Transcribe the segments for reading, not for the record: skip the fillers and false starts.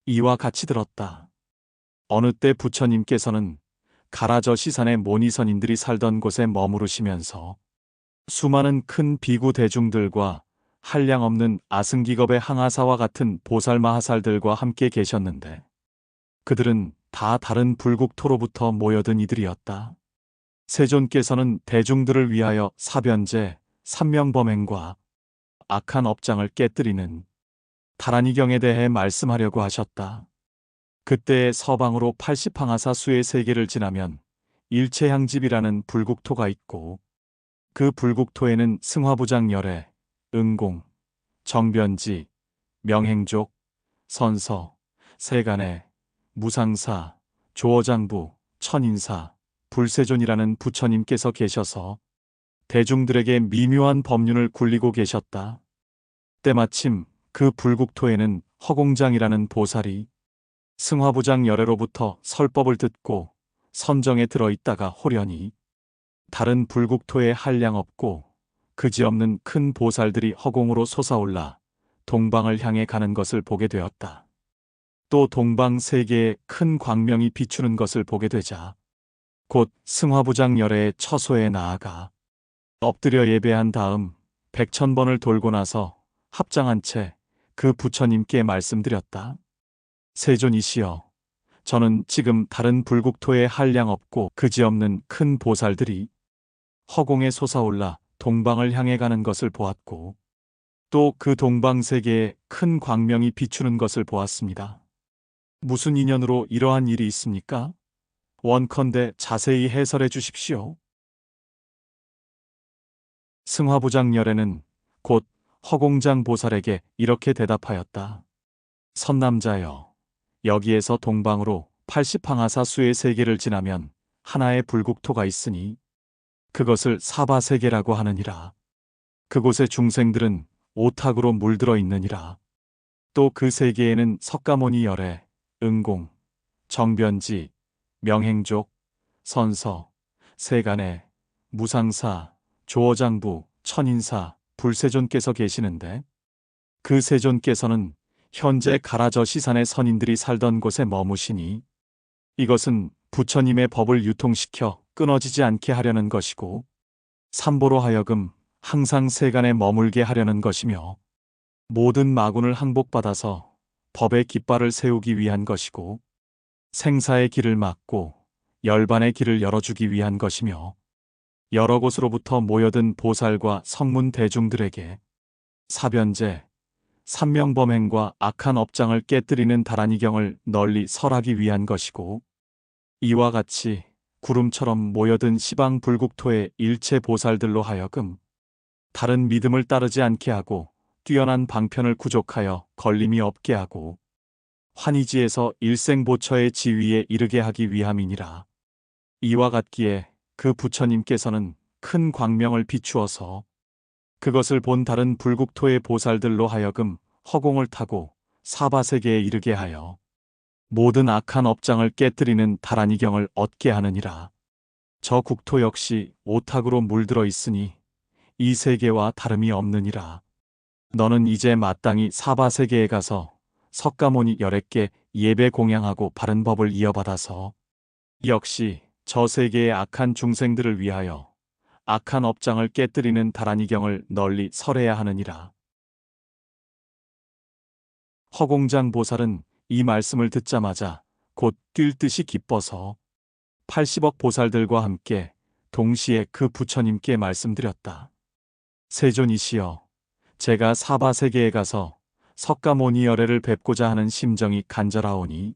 이와 같이 들었다. 어느 때 부처님께서는 가라저 시산의 모니선인들이 살던 곳에 머무르시면서 수많은 큰 비구 대중들과 한량없는 아승기겁의 항아사와 같은 보살마하살들과 함께 계셨는데 그들은 다 다른 불국토로부터 모여든 이들이었다. 세존께서는 대중들을 위하여 사변제, 삼명범행과 악한 업장을 깨뜨리는 다란이경에 대해 말씀하려고 하셨다. 그때 서방으로 80항아사 수의 세계를 지나면 일체향집이라는 불국토가 있고 그 불국토에는 승화부장 열애, 응공, 정변지, 명행족, 선서, 세간의, 무상사, 조어장부, 천인사, 불세존이라는 부처님께서 계셔서 대중들에게 미묘한 법륜을 굴리고 계셨다. 때마침 그 불국토에는 허공장이라는 보살이 승화부장 열애로부터 설법을 듣고 선정에 들어있다가 호련히 다른 불국토에 한량없고 그지없는 큰 보살들이 허공으로 솟아올라 동방을 향해 가는 것을 보게 되었다. 또 동방 세계에 큰 광명이 비추는 것을 보게 되자 곧 승화부장 열애의 처소에 나아가 엎드려 예배한 다음 100,000번을 돌고 나서 합장한 채 그 부처님께 말씀드렸다. 세존이시여, 저는 지금 다른 불국토에 한량없고 그지없는 큰 보살들이 허공에 솟아올라 동방을 향해 가는 것을 보았고 또 그 동방 세계에 큰 광명이 비추는 것을 보았습니다. 무슨 인연으로 이러한 일이 있습니까? 원컨대 자세히 해설해 주십시오. 승화부장 열애는 곧 허공장 보살에게 이렇게 대답하였다. 선남자여, 여기에서 동방으로 80항아사 수의 세계를 지나면 하나의 불국토가 있으니 그것을 사바세계라고 하느니라. 그곳의 중생들은 오탁으로 물들어 있느니라. 또 그 세계에는 석가모니 열애, 응공, 정변지, 명행족, 선서, 세간의, 무상사, 조어장부, 천인사, 불세존께서 계시는데 그 세존께서는 현재 가라저 시산의 선인들이 살던 곳에 머무시니 이것은 부처님의 법을 유통시켜 끊어지지 않게 하려는 것이고 삼보로 하여금 항상 세간에 머물게 하려는 것이며 모든 마군을 항복받아서 법의 깃발을 세우기 위한 것이고 생사의 길을 막고 열반의 길을 열어주기 위한 것이며 여러 곳으로부터 모여든 보살과 성문 대중들에게 사변제, 삼명범행과 악한 업장을 깨뜨리는 다란이경을 널리 설하기 위한 것이고 이와 같이 구름처럼 모여든 시방 불국토의 일체 보살들로 하여금 다른 믿음을 따르지 않게 하고 뛰어난 방편을 구족하여 걸림이 없게 하고 환희지에서 일생보처의 지위에 이르게 하기 위함이니라. 이와 같기에 그 부처님께서는 큰 광명을 비추어서 그것을 본 다른 불국토의 보살들로 하여금 허공을 타고 사바세계에 이르게 하여 모든 악한 업장을 깨뜨리는 다란이경을 얻게 하느니라. 저 국토 역시 오탁으로 물들어 있으니 이 세계와 다름이 없느니라. 너는 이제 마땅히 사바세계에 가서 석가모니 열애께 예배 공양하고 바른 법을 이어받아서 역시 저 세계의 악한 중생들을 위하여 악한 업장을 깨뜨리는 다란이경을 널리 설해야 하느니라. 허공장 보살은 이 말씀을 듣자마자 곧 뛸 듯이 기뻐서 80억 보살들과 함께 동시에 그 부처님께 말씀드렸다. 세존이시여, 제가 사바세계에 가서 석가모니 열애를 뵙고자 하는 심정이 간절하오니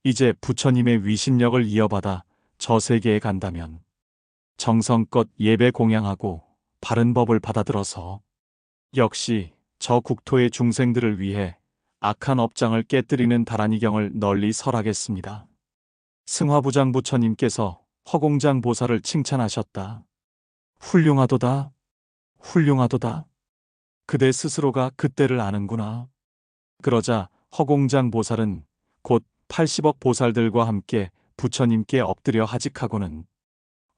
이제 부처님의 위신력을 이어받아 저 세계에 간다면 정성껏 예배 공양하고 바른 법을 받아들어서 역시 저 국토의 중생들을 위해 악한 업장을 깨뜨리는 다란이경을 널리 설하겠습니다. 승화부장 부처님께서 허공장 보살을 칭찬하셨다. 훌륭하도다. 훌륭하도다. 그대 스스로가 그때를 아는구나. 그러자 허공장 보살은 곧 80억 보살들과 함께 부처님께 엎드려 하직하고는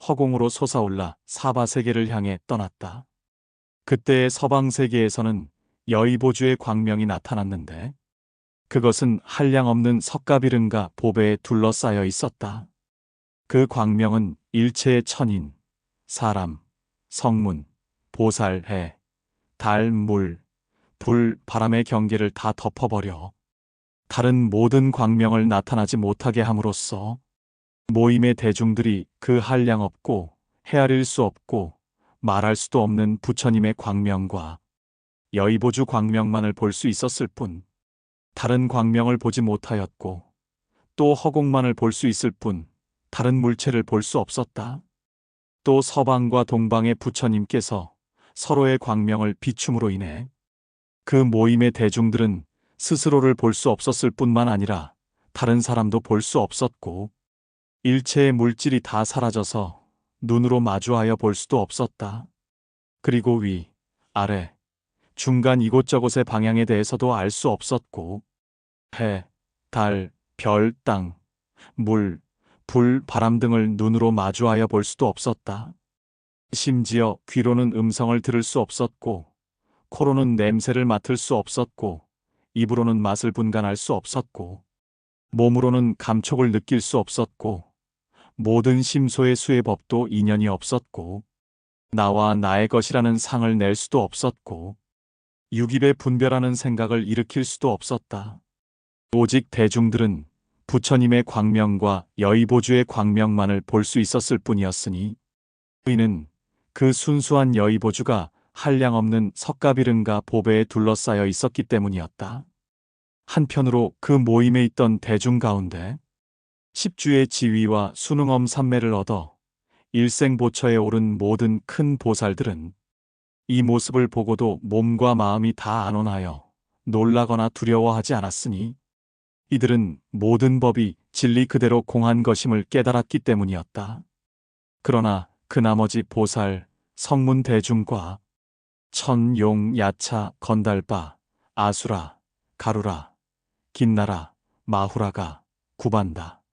허공으로 솟아올라 사바세계를 향해 떠났다. 그때의 서방세계에서는 여의보주의 광명이 나타났는데 그것은 한량없는 석가비름과 보배에 둘러싸여 있었다. 그 광명은 일체의 천인, 사람, 성문, 보살, 해, 달, 물, 불, 바람의 경계를 다 덮어버려 다른 모든 광명을 나타나지 못하게 함으로써 모임의 대중들이 그 한량없고 헤아릴 수 없고 말할 수도 없는 부처님의 광명과 여의보주 광명만을 볼 수 있었을 뿐 다른 광명을 보지 못하였고 또 허공만을 볼 수 있을 뿐 다른 물체를 볼 수 없었다. 또 서방과 동방의 부처님께서 서로의 광명을 비춤으로 인해 그 모임의 대중들은 스스로를 볼 수 없었을 뿐만 아니라 다른 사람도 볼 수 없었고 일체의 물질이 다 사라져서 눈으로 마주하여 볼 수도 없었다. 그리고 위, 아래, 중간 이곳저곳의 방향에 대해서도 알 수 없었고 해, 달, 별, 땅, 물, 불, 바람 등을 눈으로 마주하여 볼 수도 없었다. 심지어 귀로는 음성을 들을 수 없었고 코로는 냄새를 맡을 수 없었고 입으로는 맛을 분간할 수 없었고 몸으로는 감촉을 느낄 수 없었고 모든 심소의 수의 법도 인연이 없었고 나와 나의 것이라는 상을 낼 수도 없었고 육입의 분별하는 생각을 일으킬 수도 없었다. 오직 대중들은 부처님의 광명과 여의보주의 광명만을 볼 수 있었을 뿐이었으니 이는 그 순수한 여의보주가 한량없는 석가비름과 보배에 둘러싸여 있었기 때문이었다. 한편으로 그 모임에 있던 대중 가운데 십주의 지위와 수능엄 삼매를 얻어 일생보처에 오른 모든 큰 보살들은 이 모습을 보고도 몸과 마음이 다 안온하여 놀라거나 두려워하지 않았으니 이들은 모든 법이 진리 그대로 공한 것임을 깨달았기 때문이었다. 그러나 그 나머지 보살, 성문 대중과 천, 용, 야차, 건달바, 아수라, 가루라, 긴나라, 마후라가, 구반다,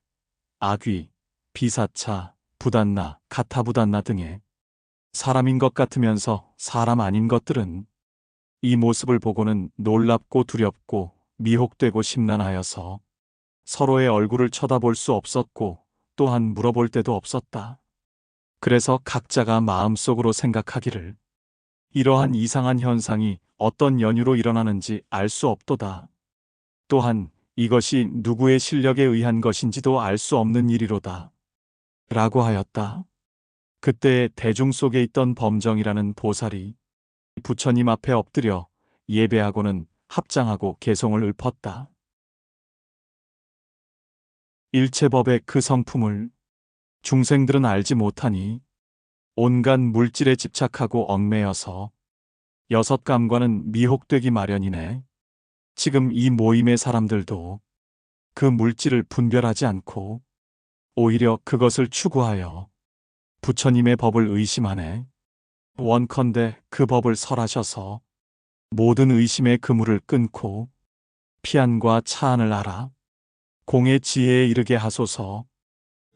아귀, 비사차, 부단나, 가타부단나 등의 사람인 것 같으면서 사람 아닌 것들은 이 모습을 보고는 놀랍고 두렵고 미혹되고 심란하여서 서로의 얼굴을 쳐다볼 수 없었고 또한 물어볼 데도 없었다. 그래서 각자가 마음속으로 생각하기를 이러한 이상한 현상이 어떤 연유로 일어나는지 알 수 없도다. 또한 이것이 누구의 실력에 의한 것인지도 알 수 없는 일이로다. 라고 하였다. 그때 대중 속에 있던 범정이라는 보살이 부처님 앞에 엎드려 예배하고는 합장하고 개송을 읊었다. 일체법의 그 성품을 중생들은 알지 못하니 온갖 물질에 집착하고 얽매여서 여섯 감과는 미혹되기 마련이네. 지금 이 모임의 사람들도 그 물질을 분별하지 않고 오히려 그것을 추구하여 부처님의 법을 의심하네. 원컨대 그 법을 설하셔서 모든 의심의 그물을 끊고 피안과 차안을 알아 공의 지혜에 이르게 하소서.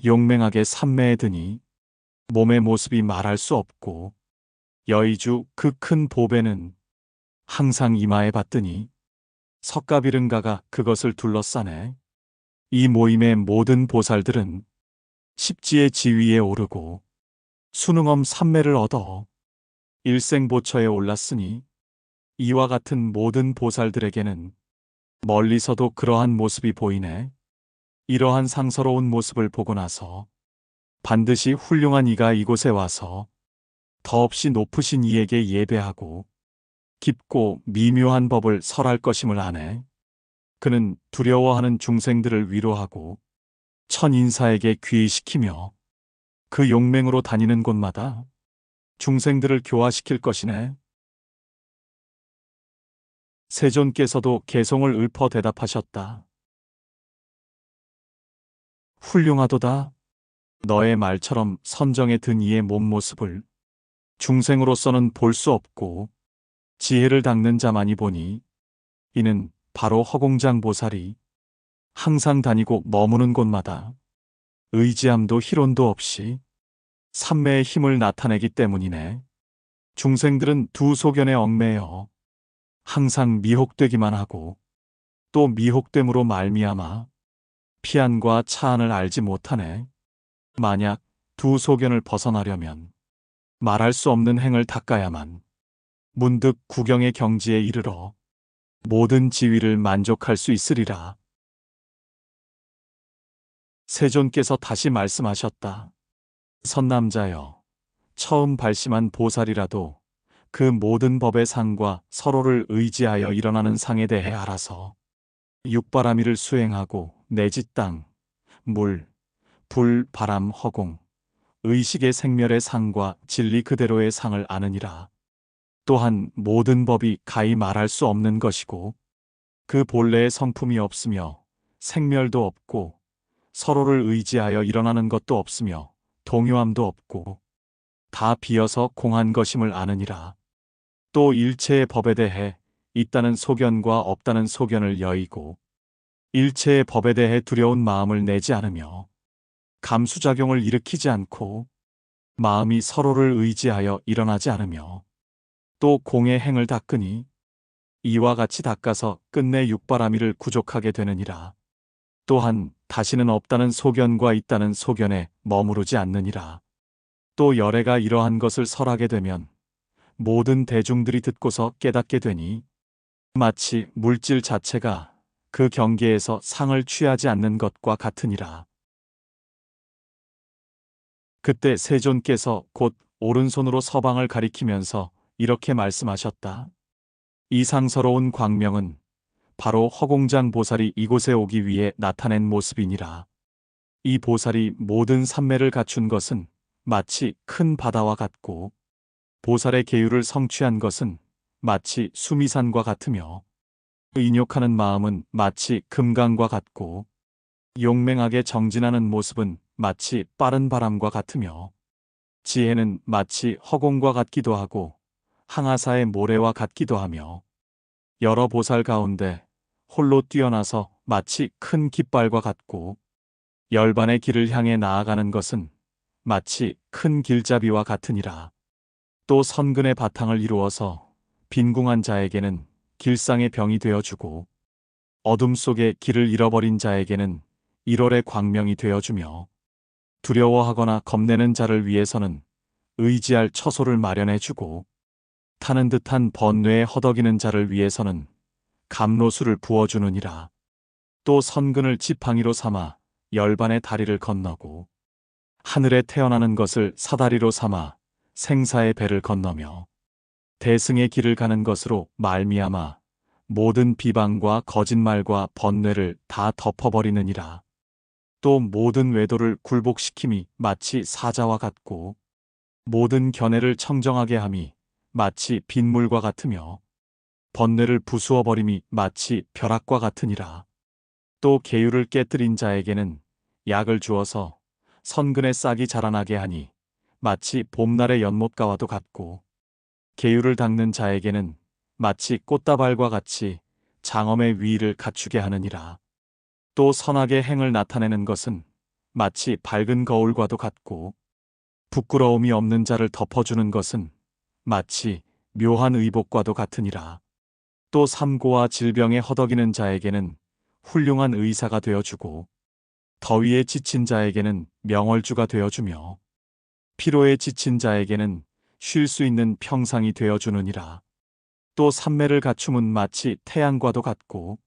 용맹하게 삼매에 드니 몸의 모습이 말할 수 없고 여의주 그 큰 보배는 항상 이마에 받더니 석가비름가가 그것을 둘러싸네. 이 모임의 모든 보살들은 십지의 지위에 오르고 수능엄 삼매를 얻어 일생보처에 올랐으니 이와 같은 모든 보살들에게는 멀리서도 그러한 모습이 보이네. 이러한 상서로운 모습을 보고 나서 반드시 훌륭한 이가 이곳에 와서 더없이 높으신 이에게 예배하고 깊고 미묘한 법을 설할 것임을 아네. 그는 두려워하는 중생들을 위로하고 천인사에게 귀의시키며 그 용맹으로 다니는 곳마다 중생들을 교화시킬 것이네. 세존께서도 개송을 읊어 대답하셨다. 훌륭하도다. 너의 말처럼 선정에 든 이의 몸 모습을 중생으로서는 볼 수 없고 지혜를 닦는 자만이 보니 이는 바로 허공장 보살이 항상 다니고 머무는 곳마다 의지함도 희론도 없이 삼매의 힘을 나타내기 때문이네. 중생들은 두 소견에 얽매여 항상 미혹되기만 하고 또 미혹됨으로 말미암아 피안과 차안을 알지 못하네. 만약 두 소견을 벗어나려면 말할 수 없는 행을 닦아야만 문득 구경의 경지에 이르러 모든 지위를 만족할 수 있으리라. 세존께서 다시 말씀하셨다. 선남자여, 처음 발심한 보살이라도 그 모든 법의 상과 서로를 의지하여 일어나는 상에 대해 알아서 육바라밀을 수행하고 내지 땅, 물, 불, 바람, 허공, 의식의 생멸의 상과 진리 그대로의 상을 아느니라. 또한 모든 법이 가히 말할 수 없는 것이고 그 본래의 성품이 없으며 생멸도 없고 서로를 의지하여 일어나는 것도 없으며 동요함도 없고 다 비어서 공한 것임을 아느니라. 또 일체의 법에 대해 있다는 소견과 없다는 소견을 여의고 일체의 법에 대해 두려운 마음을 내지 않으며 감수작용을 일으키지 않고 마음이 서로를 의지하여 일어나지 않으며 또 공의 행을 닦으니 이와 같이 닦아서 끝내 육바라밀을 구족하게 되느니라. 또한 다시는 없다는 소견과 있다는 소견에 머무르지 않느니라. 또 열애가 이러한 것을 설하게 되면 모든 대중들이 듣고서 깨닫게 되니 마치 물질 자체가 그 경계에서 상을 취하지 않는 것과 같으니라. 그때 세존께서 곧 오른손으로 서방을 가리키면서 이렇게 말씀하셨다. 이 상서로운 광명은 바로 허공장 보살이 이곳에 오기 위해 나타낸 모습이니라. 이 보살이 모든 삼매를 갖춘 것은 마치 큰 바다와 같고 보살의 계율을 성취한 것은 마치 수미산과 같으며 인욕하는 마음은 마치 금강과 같고 용맹하게 정진하는 모습은 마치 빠른 바람과 같으며 지혜는 마치 허공과 같기도 하고 항아사의 모래와 같기도 하며 여러 보살 가운데 홀로 뛰어나서 마치 큰 깃발과 같고 열반의 길을 향해 나아가는 것은 마치 큰 길잡이와 같으니라. 또 선근의 바탕을 이루어서 빈궁한 자에게는 길상의 병이 되어주고 어둠 속에 길을 잃어버린 자에게는 1월의 광명이 되어주며 두려워하거나 겁내는 자를 위해서는 의지할 처소를 마련해주고 타는 듯한 번뇌에 허덕이는 자를 위해서는 감로수를 부어주느니라. 또 선근을 지팡이로 삼아 열반의 다리를 건너고 하늘에 태어나는 것을 사다리로 삼아 생사의 배를 건너며 대승의 길을 가는 것으로 말미암아 모든 비방과 거짓말과 번뇌를 다 덮어버리느니라. 또 모든 외도를 굴복시킴이 마치 사자와 같고 모든 견해를 청정하게 함이 마치 빗물과 같으며 번뇌를 부수어 버림이 마치 벼락과 같으니라. 또 계율을 깨뜨린 자에게는 약을 주어서 선근의 싹이 자라나게 하니 마치 봄날의 연못가와도 같고 계율을 닦는 자에게는 마치 꽃다발과 같이 장엄의 위의를 갖추게 하느니라. 또 선하게 행을 나타내는 것은 마치 밝은 거울과도 같고 부끄러움이 없는 자를 덮어주는 것은 마치 묘한 의복과도 같으니라. 또 삼고와 질병에 허덕이는 자에게는 훌륭한 의사가 되어주고 더위에 지친 자에게는 명월주가 되어주며 피로에 지친 자에게는 쉴 수 있는 평상이 되어주느니라. 또 삼매를 갖춤은 마치 태양과도 같고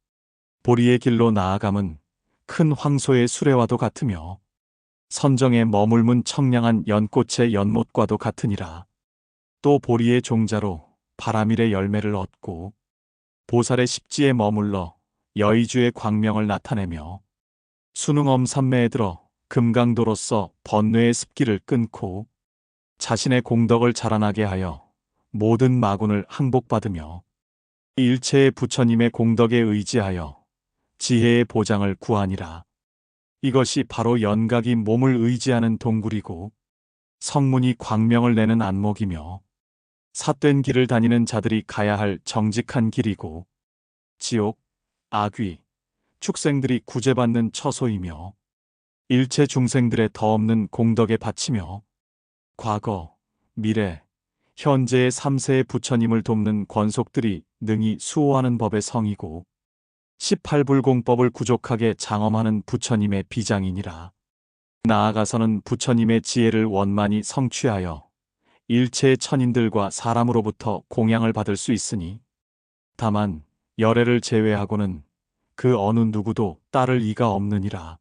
보리의 길로 나아감은 큰 황소의 수레와도 같으며 선정에 머물문 청량한 연꽃의 연못과도 같으니라. 또 보리의 종자로 바라밀의 열매를 얻고 보살의 십지에 머물러 여의주의 광명을 나타내며 수능엄 삼매에 들어 금강도로서 번뇌의 습기를 끊고 자신의 공덕을 자라나게 하여 모든 마군을 항복받으며 일체의 부처님의 공덕에 의지하여 지혜의 보장을 구하니라. 이것이 바로 연각이 몸을 의지하는 동굴이고 성문이 광명을 내는 안목이며 삿된 길을 다니는 자들이 가야 할 정직한 길이고 지옥, 악귀, 축생들이 구제받는 처소이며 일체 중생들의 더없는 공덕에 바치며 과거, 미래, 현재의 3세의 부처님을 돕는 권속들이 능히 수호하는 법의 성이고 18불공법을 구족하게 장엄하는 부처님의 비장이니라. 나아가서는 부처님의 지혜를 원만히 성취하여 일체의 천인들과 사람으로부터 공양을 받을 수 있으니 다만 열애를 제외하고는 그 어느 누구도 따를 이가 없느니라.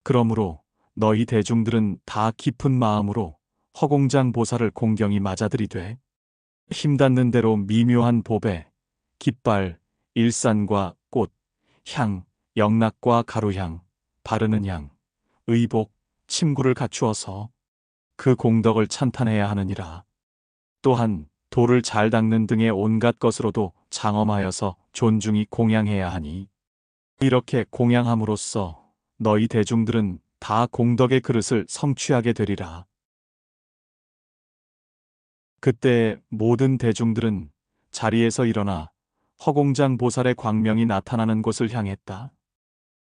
그러므로 너희 대중들은 다 깊은 마음으로 허공장 보살을 공경히 맞아들이되 힘닿는 대로 미묘한 보배, 깃발, 일산과 꽃, 향, 영락과 가루향, 바르는 향, 의복, 침구를 갖추어서 그 공덕을 찬탄해야 하느니라. 또한 돌을 잘 닦는 등의 온갖 것으로도 장엄하여서 존중히 공양해야 하니 이렇게 공양함으로써 너희 대중들은 다 공덕의 그릇을 성취하게 되리라. 그때 모든 대중들은 자리에서 일어나 허공장 보살의 광명이 나타나는 곳을 향했다.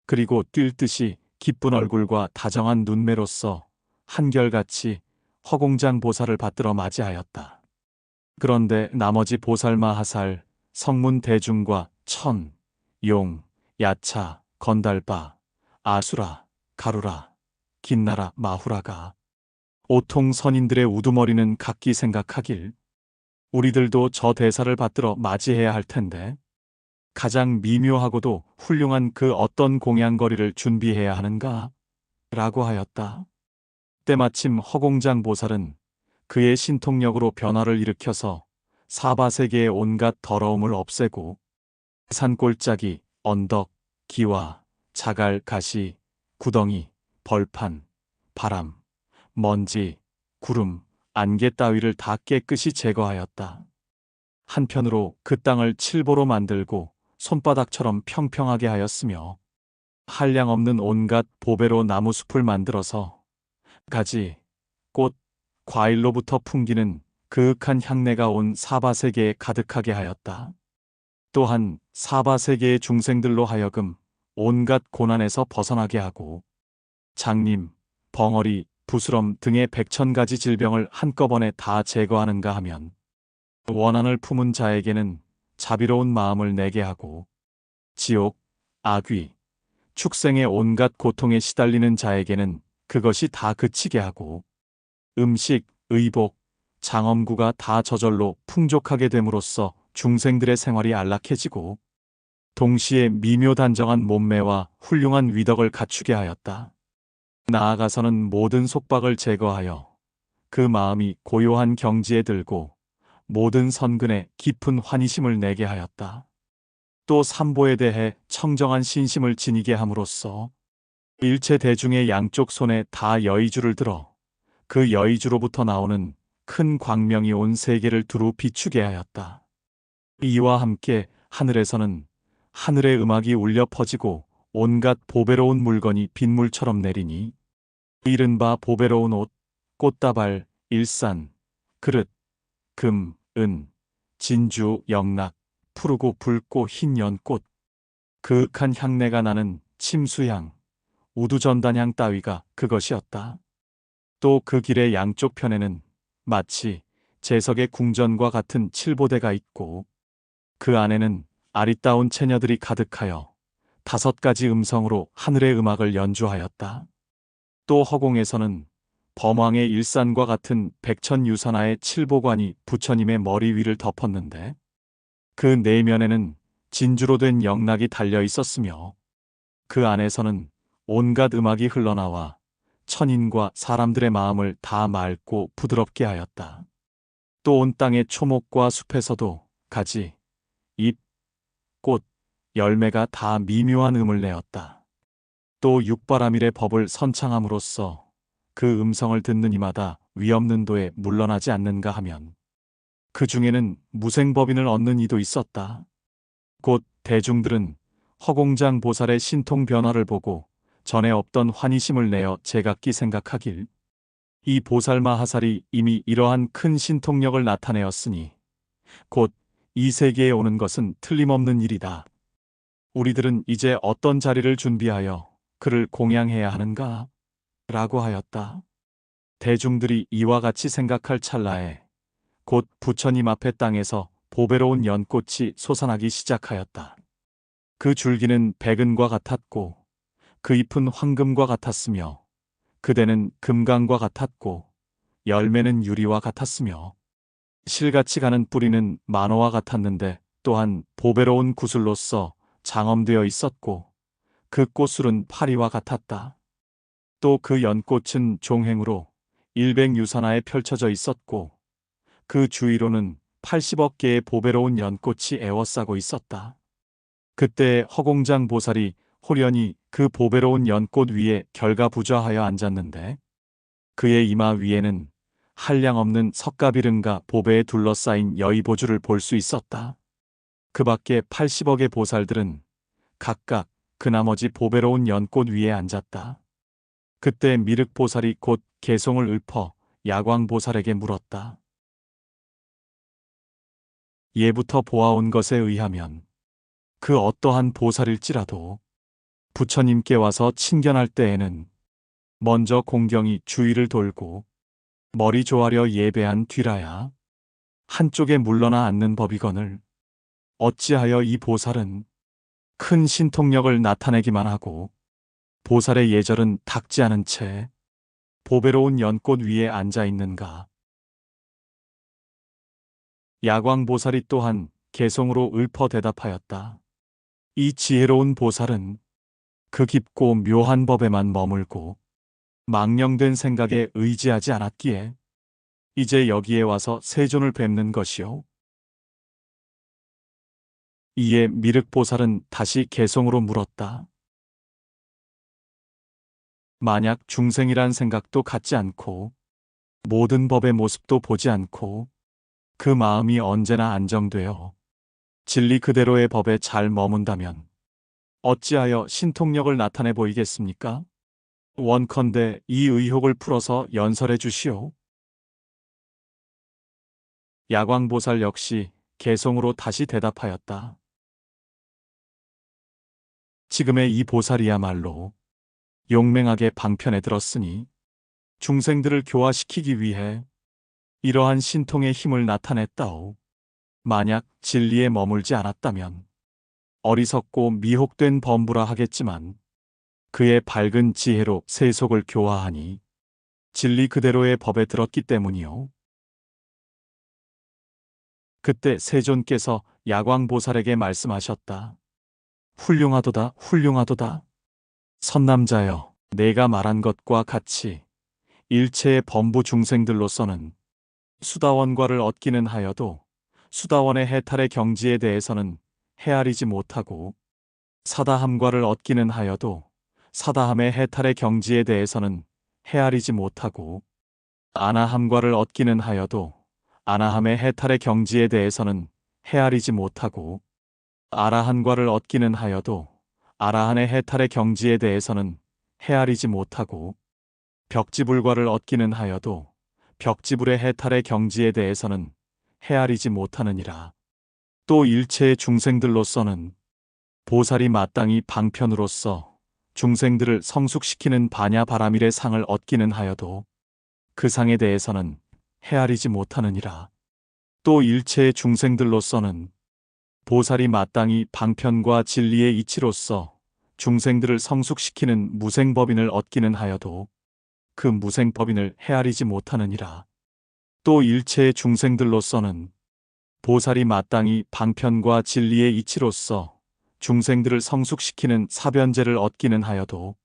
그리고 뛸 듯이 기쁜 얼굴과 다정한 눈매로써 한결같이 허공장 보살을 받들어 맞이하였다. 그런데 나머지 보살마하살, 성문 대중과 천, 용, 야차, 건달바, 아수라, 가루라, 긴나라, 마후라가 오통 선인들의 우두머리는 각기 생각하길 우리들도 저 대사를 받들어 맞이해야 할 텐데 가장 미묘하고도 훌륭한 그 어떤 공양거리를 준비해야 하는가? 라고 하였다. 때마침 허공장 보살은 그의 신통력으로 변화를 일으켜서 사바세계의 온갖 더러움을 없애고 산골짜기, 언덕, 기와, 자갈, 가시, 구덩이, 벌판, 바람, 먼지, 구름, 안개 따위를 다 깨끗이 제거하였다. 한편으로 그 땅을 칠보로 만들고 손바닥처럼 평평하게 하였으며 한량없는 온갖 보배로 나무숲을 만들어서 가지, 꽃, 과일로부터 풍기는 그윽한 향내가 온 사바세계에 가득하게 하였다. 또한 사바세계의 중생들로 하여금 온갖 고난에서 벗어나게 하고 장님, 벙어리, 부스럼 등의 100,000가지 질병을 한꺼번에 다 제거하는가 하면 원한을 품은 자에게는 자비로운 마음을 내게 하고 지옥, 악귀, 축생의 온갖 고통에 시달리는 자에게는 그것이 다 그치게 하고 음식, 의복, 장엄구가 다 저절로 풍족하게 됨으로써 중생들의 생활이 안락해지고 동시에 미묘단정한 몸매와 훌륭한 위덕을 갖추게 하였다. 나아가서는 모든 속박을 제거하여 그 마음이 고요한 경지에 들고 모든 선근에 깊은 환희심을 내게 하였다. 또 삼보에 대해 청정한 신심을 지니게 함으로써 일체 대중의 양쪽 손에 다 여의주를 들어 그 여의주로부터 나오는 큰 광명이 온 세계를 두루 비추게 하였다. 이와 함께 하늘에서는 하늘의 음악이 울려 퍼지고 온갖 보배로운 물건이 빗물처럼 내리니 이른바 보배로운 옷, 꽃다발, 일산, 그릇, 금, 은, 진주, 영락, 푸르고 붉고 흰 연꽃, 그윽한 향내가 나는 침수향, 우두전단향 따위가 그것이었다. 또 그 길의 양쪽 편에는 마치 제석의 궁전과 같은 칠보대가 있고 그 안에는 아리따운 처녀들이 가득하여 5가지 음성으로 하늘의 음악을 연주하였다. 또 허공에서는 범왕의 일산과 같은 백천유산하의 칠보관이 부처님의 머리 위를 덮었는데 그 내면에는 진주로 된 영락이 달려 있었으며 그 안에서는 온갖 음악이 흘러나와 천인과 사람들의 마음을 다 맑고 부드럽게 하였다. 또 온 땅의 초목과 숲에서도 가지, 잎, 꽃, 열매가 다 미묘한 음을 내었다. 또 육바라밀의 법을 선창함으로써 그 음성을 듣는 이마다 위없는 도에 물러나지 않는가 하면 그 중에는 무생법인을 얻는 이도 있었다. 곧 대중들은 허공장 보살의 신통 변화를 보고 전에 없던 환희심을 내어 제각기 생각하길 이 보살마하살이 이미 이러한 큰 신통력을 나타내었으니 곧 이 세계에 오는 것은 틀림없는 일이다. 우리들은 이제 어떤 자리를 준비하여 그를 공양해야 하는가? 라고 하였다. 대중들이 이와 같이 생각할 찰나에 곧 부처님 앞의 땅에서 보배로운 연꽃이 솟아나기 시작하였다. 그 줄기는 백은과 같았고 그 잎은 황금과 같았으며 그대는 금강과 같았고 열매는 유리와 같았으며 실같이 가는 뿌리는 만호와 같았는데 또한 보배로운 구슬로서 장엄되어 있었고 그 꽃술은 파리와 같았다. 또 그 연꽃은 종행으로 일백유산하에 펼쳐져 있었고 그 주위로는 80억 개의 보배로운 연꽃이 에워싸고 있었다. 그때 허공장 보살이 호련히 그 보배로운 연꽃 위에 결가부좌하여 앉았는데 그의 이마 위에는 한량없는 석가비름과 보배에 둘러싸인 여의보주를 볼 수 있었다. 그 밖에 80억의 보살들은 각각 그 나머지 보배로운 연꽃 위에 앉았다. 그때 미륵보살이 곧 개송을 읊어 야광보살에게 물었다. 예부터 보아온 것에 의하면 그 어떠한 보살일지라도 부처님께 와서 친견할 때에는 먼저 공경이 주위를 돌고 머리 조아려 예배한 뒤라야 한쪽에 물러나 앉는 법이거늘 어찌하여 이 보살은 큰 신통력을 나타내기만 하고 보살의 예절은 닦지 않은 채 보배로운 연꽃 위에 앉아 있는가? 야광보살이 또한 개송으로 읊어 대답하였다. 이 지혜로운 보살은 그 깊고 묘한 법에만 머물고 망령된 생각에 의지하지 않았기에 이제 여기에 와서 세존을 뵙는 것이요. 이에 미륵보살은 다시 개송으로 물었다. 만약 중생이란 생각도 갖지 않고 모든 법의 모습도 보지 않고 그 마음이 언제나 안정되어 진리 그대로의 법에 잘 머문다면 어찌하여 신통력을 나타내 보이겠습니까? 원컨대 이 의혹을 풀어서 연설해 주시오. 야광보살 역시 개송으로 다시 대답하였다. 지금의 이 보살이야말로 용맹하게 방편에 들었으니 중생들을 교화시키기 위해 이러한 신통의 힘을 나타냈다오. 만약 진리에 머물지 않았다면 어리석고 미혹된 범부라 하겠지만 그의 밝은 지혜로 세속을 교화하니 진리 그대로의 법에 들었기 때문이요. 그때 세존께서 야광보살에게 말씀하셨다. 훌륭하도다, 훌륭하도다. 선남자여, 내가 말한 것과 같이 일체의 범부 중생들로서는 수다원과를 얻기는 하여도 수다원의 해탈의 경지에 대해서는 헤아리지 못하고 사다함과를 얻기는 하여도 사다함의 해탈의 경지에 대해서는 헤아리지 못하고 아나함과를 얻기는 하여도 아나함의 해탈의 경지에 대해서는 헤아리지 못하고 아라한과를 얻기는 하여도 아라한의 해탈의 경지에 대해서는 헤아리지 못하고 벽지불과를 얻기는 하여도 벽지불의 해탈의 경지에 대해서는 헤아리지 못하느니라. 또 일체의 중생들로서는 보살이 마땅히 방편으로서 중생들을 성숙시키는 반야바라밀의 상을 얻기는 하여도 그 상에 대해서는 헤아리지 못하느니라. 또 일체의 중생들로서는 보살이 마땅히 방편과 진리의 이치로서 중생들을 성숙시키는 무생법인을 얻기는 하여도 그 무생법인을 헤아리지 못하느니라. 또 일체의 중생들로서는 보살이 마땅히 방편과 진리의 이치로서 중생들을 성숙시키는 사변제를 얻기는 하여도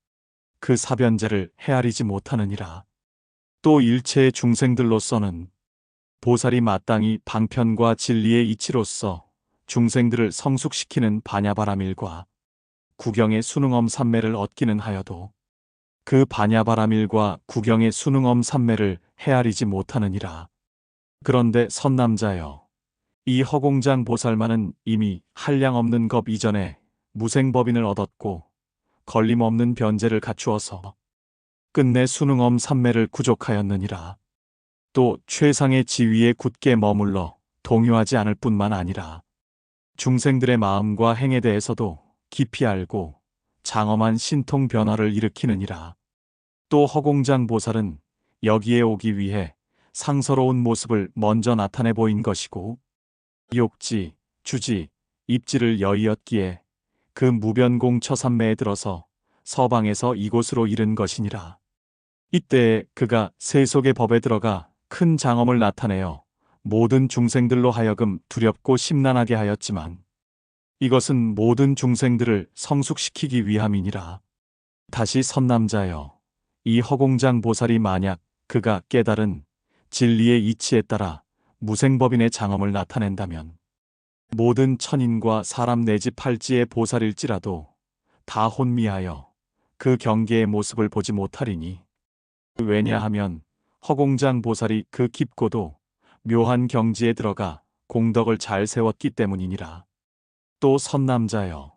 그 사변제를 헤아리지 못하느니라. 또 일체의 중생들로서는 보살이 마땅히 방편과 진리의 이치로서 중생들을 성숙시키는 반야바라밀과 구경의 수능엄 삼매를 얻기는 하여도 그 반야바라밀과 구경의 수능엄 삼매를 헤아리지 못하느니라. 그런데 선남자여, 이 허공장 보살만은 이미 한량없는 겁 이전에 무생법인을 얻었고 걸림없는 변제를 갖추어서 끝내 수능엄 삼매를 구족하였느니라. 또 최상의 지위에 굳게 머물러 동요하지 않을 뿐만 아니라 중생들의 마음과 행에 대해서도 깊이 알고 장엄한 신통 변화를 일으키느니라. 또 허공장 보살은 여기에 오기 위해 상서로운 모습을 먼저 나타내 보인 것이고 욕지, 주지, 입지를 여의었기에 그 무변공 처산매에 들어서 서방에서 이곳으로 이른 것이니라. 이때 그가 세속의 법에 들어가 큰 장엄을 나타내어 모든 중생들로 하여금 두렵고 심란하게 하였지만 이것은 모든 중생들을 성숙시키기 위함이니라. 다시 선남자여, 이 허공장 보살이 만약 그가 깨달은 진리의 이치에 따라 무생법인의 장엄을 나타낸다면 모든 천인과 사람 내지 팔지의 보살일지라도 다 혼미하여 그 경계의 모습을 보지 못하리니, 왜냐하면 허공장 보살이 그 깊고도 묘한 경지에 들어가 공덕을 잘 세웠기 때문이니라. 또 선남자여,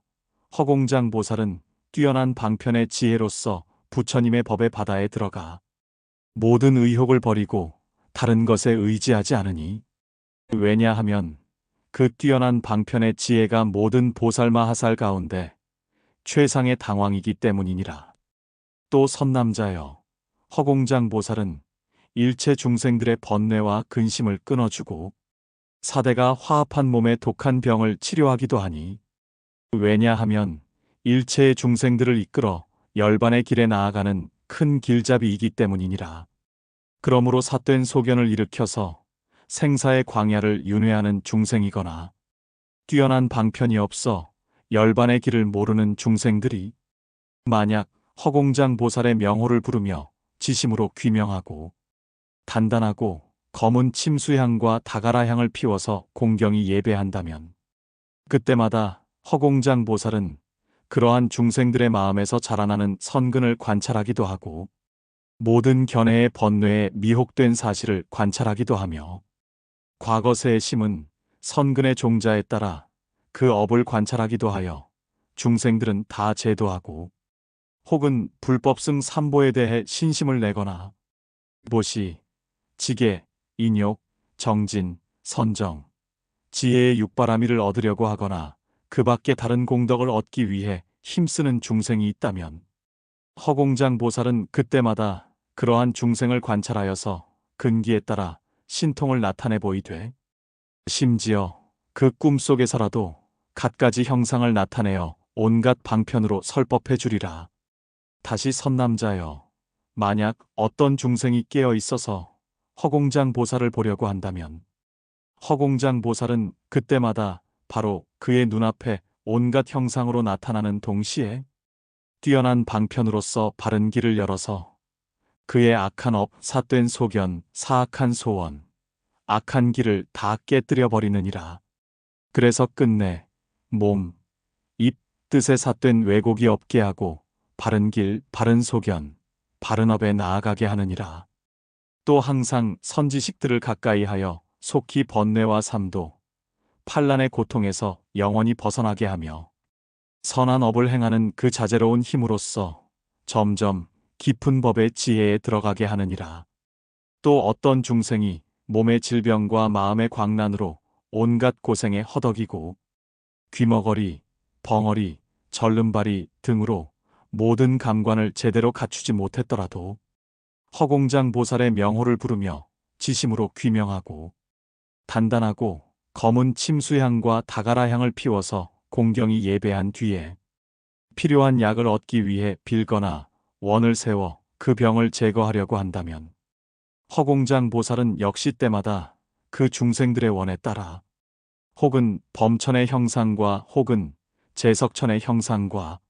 허공장 보살은 뛰어난 방편의 지혜로서 부처님의 법의 바다에 들어가 모든 의혹을 버리고 다른 것에 의지하지 않으니, 왜냐하면 그 뛰어난 방편의 지혜가 모든 보살마하살 가운데 최상의 당왕이기 때문이니라. 또 선남자여, 허공장 보살은 일체 중생들의 번뇌와 근심을 끊어주고 사대가 화합한 몸의 독한 병을 치료하기도 하니, 왜냐하면 일체의 중생들을 이끌어 열반의 길에 나아가는 큰 길잡이이기 때문이니라. 그러므로 삿된 소견을 일으켜서 생사의 광야를 윤회하는 중생이거나 뛰어난 방편이 없어 열반의 길을 모르는 중생들이 만약 허공장 보살의 명호를 부르며 지심으로 귀명하고 단단하고 검은 침수향과 다가라향을 피워서 공경히 예배한다면 그때마다 허공장 보살은 그러한 중생들의 마음에서 자라나는 선근을 관찰하기도 하고 모든 견해의 번뇌에 미혹된 사실을 관찰하기도 하며 과거세의 심은 선근의 종자에 따라 그 업을 관찰하기도 하여 중생들은 다 제도하고 혹은 불법승 삼보에 대해 신심을 내거나 보시, 지계, 인욕, 정진, 선정, 지혜의 육바라미를 얻으려고 하거나 그 밖에 다른 공덕을 얻기 위해 힘쓰는 중생이 있다면 허공장 보살은 그때마다 그러한 중생을 관찰하여서 근기에 따라 신통을 나타내 보이되 심지어 그 꿈속에서라도 갖가지 형상을 나타내어 온갖 방편으로 설법해 주리라. 다시 선남자여, 만약 어떤 중생이 깨어 있어서 허공장 보살을 보려고 한다면 허공장 보살은 그때마다 바로 그의 눈앞에 온갖 형상으로 나타나는 동시에 뛰어난 방편으로서 바른 길을 열어서 그의 악한 업, 삿된 소견, 사악한 소원, 악한 길을 다 깨뜨려 버리느니라. 그래서 끝내 몸, 입, 뜻에 삿된 왜곡이 없게 하고 바른 길, 바른 소견, 바른 업에 나아가게 하느니라. 또 항상 선지식들을 가까이 하여 속히 번뇌와 삼도, 판란의 고통에서 영원히 벗어나게 하며 선한 업을 행하는 그 자제로운 힘으로써 점점 깊은 법의 지혜에 들어가게 하느니라. 또 어떤 중생이 몸의 질병과 마음의 광난으로 온갖 고생에 허덕이고 귀머거리, 벙어리, 절름발이 등으로 모든 감관을 제대로 갖추지 못했더라도 허공장 보살의 명호를 부르며 지심으로 귀명하고 단단하고 검은 침수향과 다가라향을 피워서 공경히 예배한 뒤에 필요한 약을 얻기 위해 빌거나 원을 세워 그 병을 제거하려고 한다면 허공장 보살은 역시 때마다 그 중생들의 원에 따라 혹은 범천의 형상과 혹은 제석천의 형상과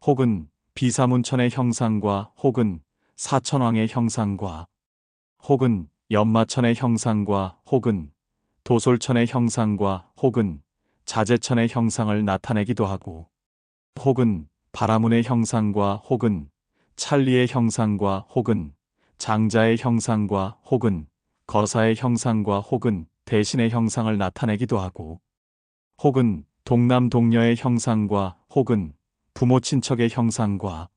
혹은 비사문천의 형상과 혹은 사천왕의 형상과 혹은 연마천의 형상과 혹은 도솔천의 형상과 혹은 자재천의 형상을 나타내기도 하고 혹은 바라문의 형상과 혹은 찰리의 형상과 혹은 장자의 형상과 혹은 거사의 형상과 혹은 대신의 형상을 나타내기도 하고 혹은 동남 동녀의 형상과 혹은 부모 친척의 형상과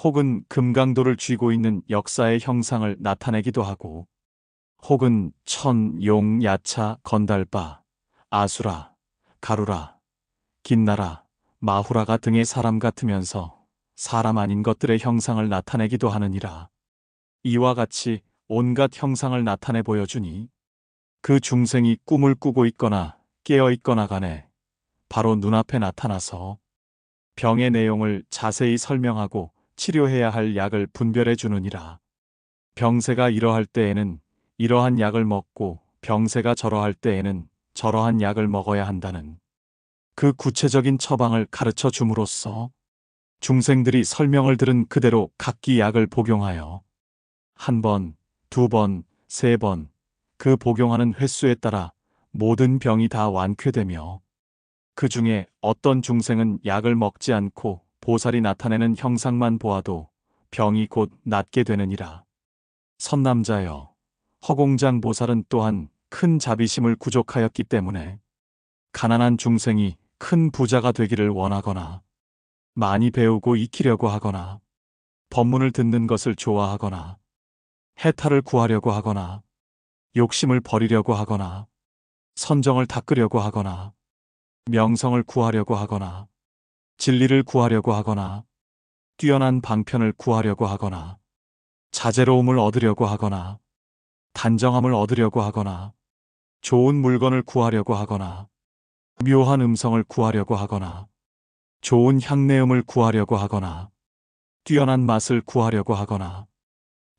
혹은 금강도를 쥐고 있는 역사의 형상을 나타내기도 하고 혹은 천, 용, 야차, 건달바, 아수라, 가루라, 긴나라, 마후라가 등의 사람 같으면서 사람 아닌 것들의 형상을 나타내기도 하느니라. 이와 같이 온갖 형상을 나타내 보여주니 그 중생이 꿈을 꾸고 있거나 깨어 있거나 간에 바로 눈앞에 나타나서 병의 내용을 자세히 설명하고 치료해야 할 약을 분별해 주느니라. 병세가 이러할 때에는 이러한 약을 먹고 병세가 저러할 때에는 저러한 약을 먹어야 한다는 그 구체적인 처방을 가르쳐 줌으로써 중생들이 설명을 들은 그대로 각기 약을 복용하여 한 번, 두 번, 세 번, 그 복용하는 횟수에 따라 모든 병이 다 완쾌되며 그 중에 어떤 중생은 약을 먹지 않고 보살이 나타내는 형상만 보아도 병이 곧 낫게 되느니라. 선남자여, 허공장 보살은 또한 큰 자비심을 구족하였기 때문에 가난한 중생이 큰 부자가 되기를 원하거나 많이 배우고 익히려고 하거나 법문을 듣는 것을 좋아하거나 해탈을 구하려고 하거나 욕심을 버리려고 하거나 선정을 닦으려고 하거나 명성을 구하려고 하거나 진리를 구하려고 하거나 뛰어난 방편을 구하려고 하거나 자제로움을 얻으려고 하거나 단정함을 얻으려고 하거나 좋은 물건을 구하려고 하거나 묘한 음성을 구하려고 하거나 좋은 향내음을 구하려고 하거나 뛰어난 맛을 구하려고 하거나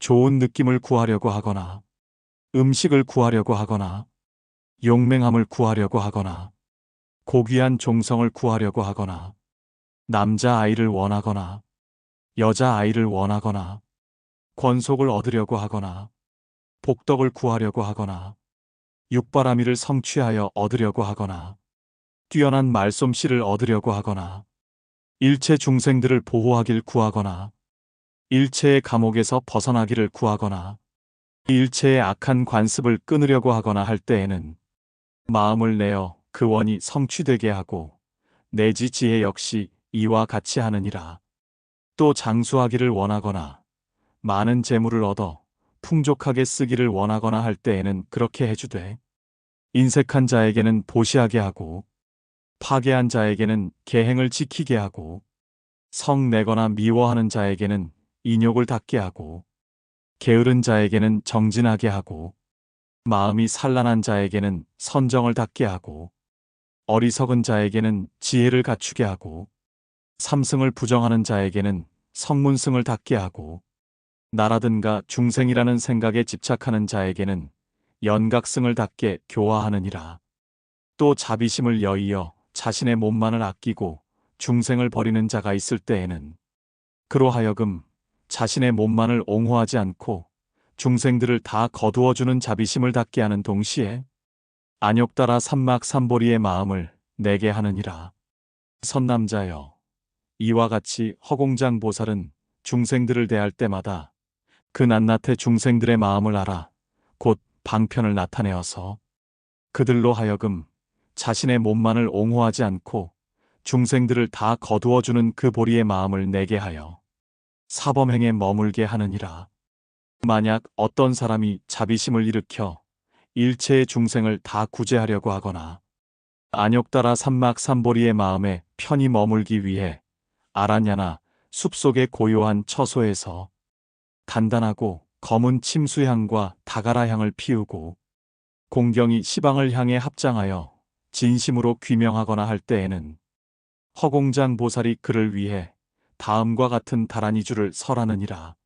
좋은 느낌을 구하려고 하거나 음식을 구하려고 하거나 용맹함을 구하려고 하거나 고귀한 종성을 구하려고 하거나 남자아이를 원하거나 여자아이를 원하거나 권속을 얻으려고 하거나 복덕을 구하려고 하거나 육바라미를 성취하여 얻으려고 하거나 뛰어난 말솜씨를 얻으려고 하거나 일체 중생들을 보호하길 구하거나 일체의 감옥에서 벗어나기를 구하거나 일체의 악한 관습을 끊으려고 하거나 할 때에는 마음을 내어 그 원이 성취되게 하고 내지 지혜 역시 이와 같이 하느니라. 또 장수하기를 원하거나 많은 재물을 얻어 풍족하게 쓰기를 원하거나 할 때에는 그렇게 해주되 인색한 자에게는 보시하게 하고 파괴한 자에게는 계행을 지키게 하고 성내거나 미워하는 자에게는 인욕을 닦게 하고 게으른 자에게는 정진하게 하고 마음이 산란한 자에게는 선정을 닦게 하고 어리석은 자에게는 지혜를 갖추게 하고 삼승을 부정하는 자에게는 성문승을 닦게 하고 나라든가 중생이라는 생각에 집착하는 자에게는 연각승을 닦게 교화하느니라. 또 자비심을 여의어 자신의 몸만을 아끼고 중생을 버리는 자가 있을 때에는 그로 하여금 자신의 몸만을 옹호하지 않고 중생들을 다 거두어주는 자비심을 닦게 하는 동시에 안욕따라 삼막삼보리의 마음을 내게 하느니라. 선남자여, 이와 같이 허공장 보살은 중생들을 대할 때마다 그 낱낱의 중생들의 마음을 알아 곧 방편을 나타내어서 그들로 하여금 자신의 몸만을 옹호하지 않고 중생들을 다 거두어주는 그 보리의 마음을 내게 하여 사범행에 머물게 하느니라. 만약 어떤 사람이 자비심을 일으켜 일체의 중생을 다 구제하려고 하거나 안욕따라 삼막삼보리의 마음에 편히 머물기 위해 아라냐나 숲속의 고요한 처소에서 단단하고 검은 침수향과 다가라향을 피우고 공경이 시방을 향해 합장하여 진심으로 귀명하거나 할 때에는 허공장 보살이 그를 위해 다음과 같은 다라니주를 설하느니라.